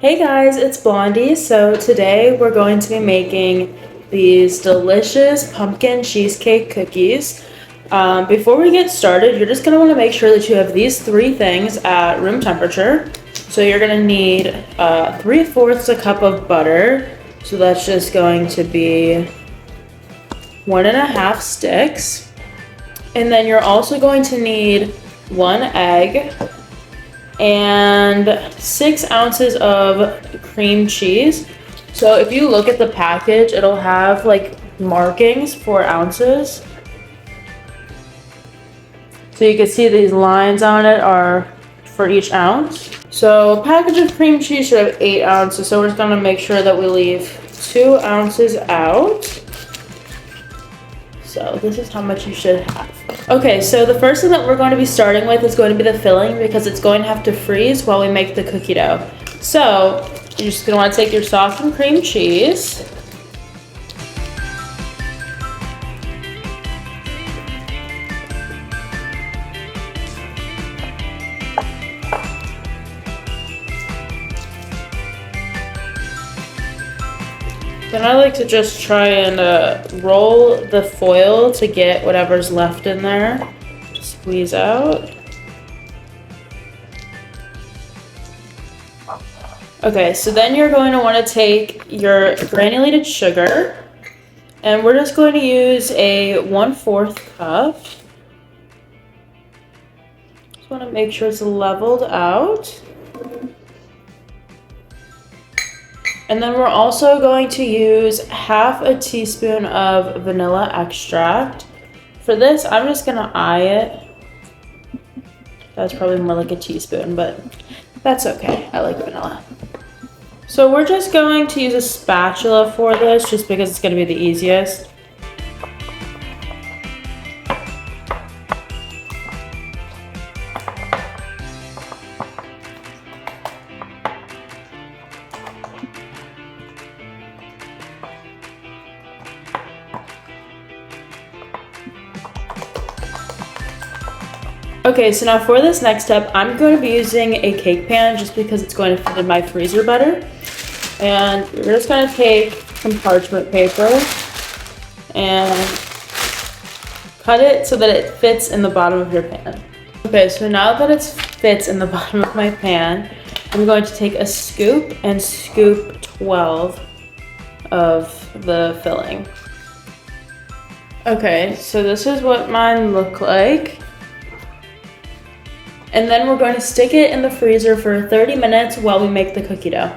Hey guys, it's Blondie. So today we're going to be making these delicious pumpkin cheesecake cookies. Before we get started, you're just going to want to make sure that you have these three things at room temperature. So you're going to need 3/4 a cup of butter. So that's just going to be 1.5 sticks. And then you're also going to need 1 egg and 6 ounces of cream cheese. So if you look at the package, it'll have like markings for ounces. So you can see these lines on it are for each ounce. So a package of cream cheese should have 8 ounces. So we're just gonna make sure that we leave 2 ounces out. So this is how much you should have. Okay, so the first thing that we're going to be starting with is going to be the filling because it's going to have to freeze while we make the cookie dough. So you're just going to want to take your softened cream cheese. Then I like to just try and roll the foil to get whatever's left in there. Squeeze out. Okay, so then you're going to want to take your granulated sugar, and we're just going to use a 1/4 cup. Just want to make sure it's leveled out. And then we're also going to use 1/2 teaspoon of vanilla extract. For this, I'm just gonna eye it. That's probably more like a teaspoon, but that's okay. I like vanilla. So we're just going to use a spatula for this just because it's gonna be the easiest. Okay, so now for this next step, I'm going to be using a cake pan just because it's going to fit in my freezer better. And we're just going to take some parchment paper and cut it so that it fits in the bottom of your pan. Okay, so now that it fits in the bottom of my pan, I'm going to take a scoop and scoop 12 of the filling. Okay, so this is what mine look like. And then we're going to stick it in the freezer for 30 minutes while we make the cookie dough.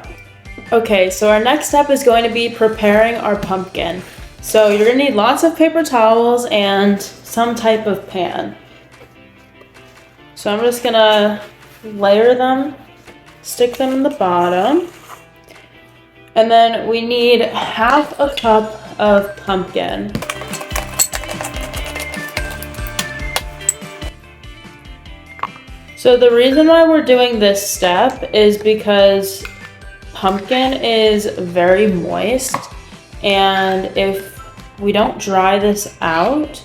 Okay, so our next step is going to be preparing our pumpkin. So you're gonna need lots of paper towels and some type of pan. So I'm just gonna layer them, stick them in the bottom. And then we need 1/2 cup of pumpkin. So the reason why we're doing this step is because pumpkin is very moist, and if we don't dry this out,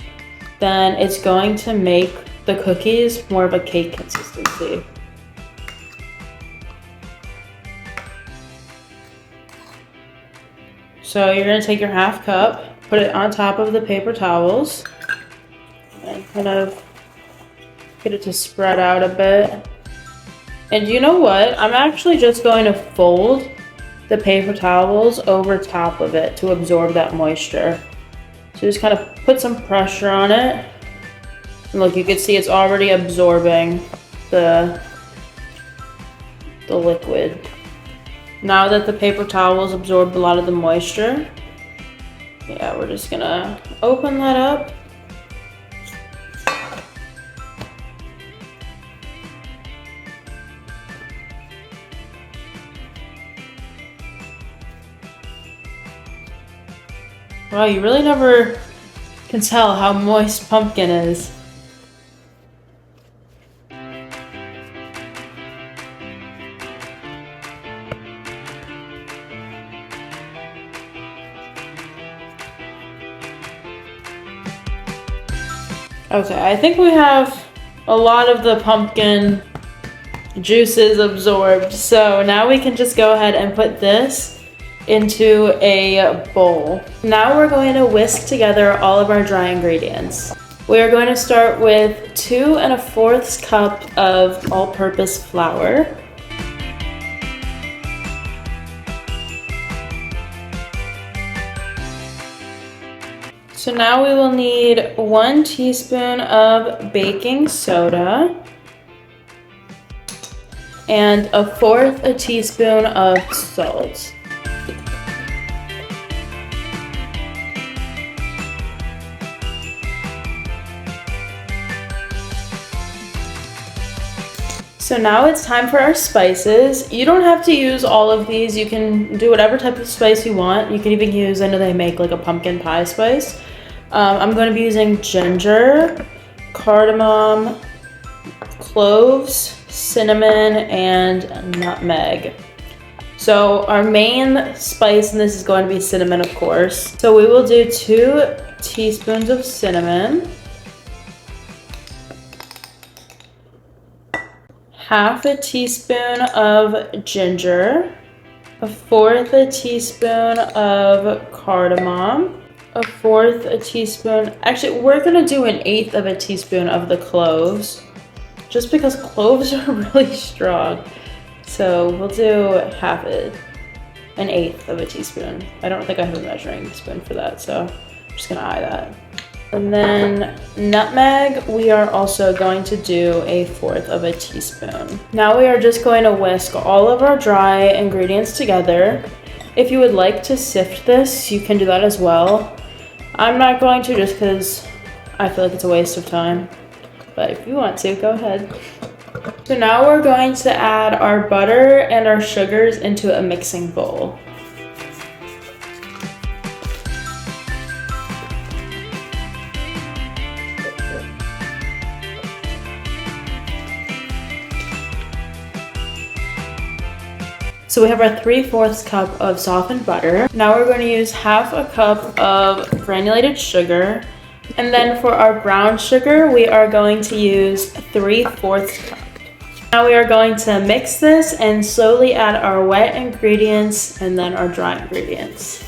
then it's going to make the cookies more of a cake consistency. So you're gonna take your 1/2 cup, put it on top of the paper towels, and kind of get it to spread out a bit. And you know what? I'm actually just going to fold the paper towels over top of it to absorb that moisture. So just kind of put some pressure on it. And look, you can see it's already absorbing the liquid. Now that the paper towels absorbed a lot of the moisture, yeah, we're just gonna open that up. Wow, you really never can tell how moist pumpkin is. Okay, I think we have a lot of the pumpkin juices absorbed. So now we can just go ahead and put this into a bowl. Now we're going to whisk together all of our dry ingredients. We are going to start with 2 1/4 cup of all-purpose flour. So now we will need 1 teaspoon of baking soda and 1/4 teaspoon of salt. So now it's time for our spices. You don't have to use all of these. You can do whatever type of spice you want. You can even use, I know they make like a pumpkin pie spice. I'm going to be using ginger, cardamom, cloves, cinnamon, and nutmeg. So our main spice in this is going to be cinnamon, of course. So we will do 2 teaspoons of cinnamon, 1/2 teaspoon of ginger, 1/4 teaspoon of cardamom, 1/4 teaspoon, actually we're gonna do 1/8 teaspoon of the cloves, just because cloves are really strong. So we'll do 1/8 teaspoon. I don't think I have a measuring spoon for that, so I'm just gonna eye that. And then nutmeg, we are also going to do 1/4 teaspoon. Now we are just going to whisk all of our dry ingredients together. If you would like to sift this, you can do that as well. I'm not going to just because I feel like it's a waste of time. But if you want to, go ahead. So now we're going to add our butter and our sugars into a mixing bowl. So we have our 3/4 cup of softened butter. Now we're going to use 1/2 cup of granulated sugar. And then for our brown sugar, we are going to use 3/4 cup. Now we are going to mix this and slowly add our wet ingredients and then our dry ingredients.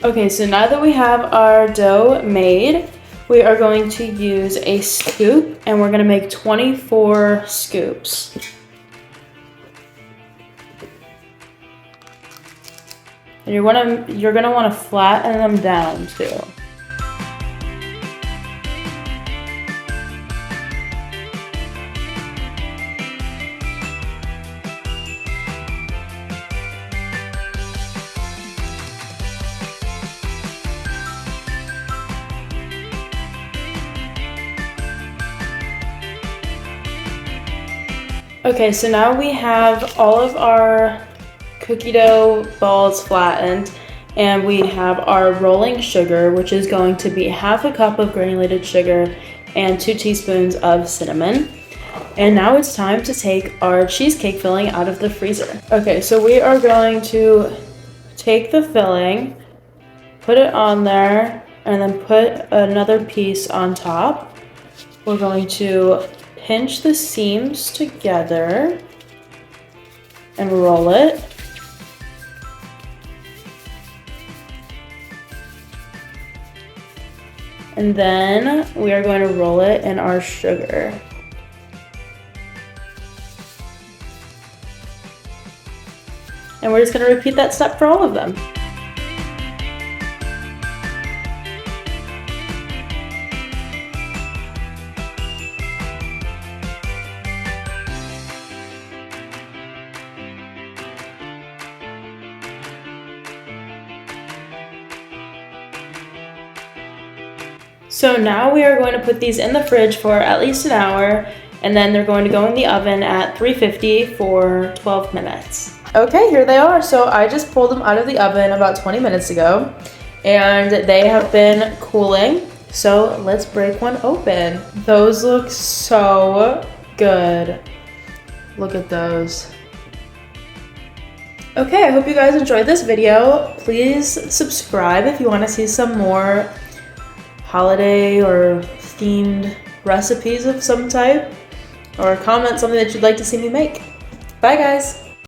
Okay, so now that we have our dough made, we are going to use a scoop and we're gonna make 24 scoops. And you're gonna wanna flatten them down too. Okay, so now we have all of our cookie dough balls flattened, and we have our rolling sugar, which is going to be half a cup of granulated sugar and 2 teaspoons of cinnamon. And now it's time to take our cheesecake filling out of the freezer. Okay, so we are going to take the filling, put it on there, and then put another piece on top. We're going to pinch the seams together and roll it. And then we are going to roll it in our sugar. And we're just going to repeat that step for all of them. So now we are going to put these in the fridge for at least an hour, and then they're going to go in the oven at 350 for 12 minutes. Okay, here they are. So I just pulled them out of the oven about 20 minutes ago, and they have been cooling. So let's break one open. Those look so good. Look at those. Okay, I hope you guys enjoyed this video. Please subscribe if you want to see some more holiday or themed recipes of some type, or comment something that you'd like to see me make. Bye guys!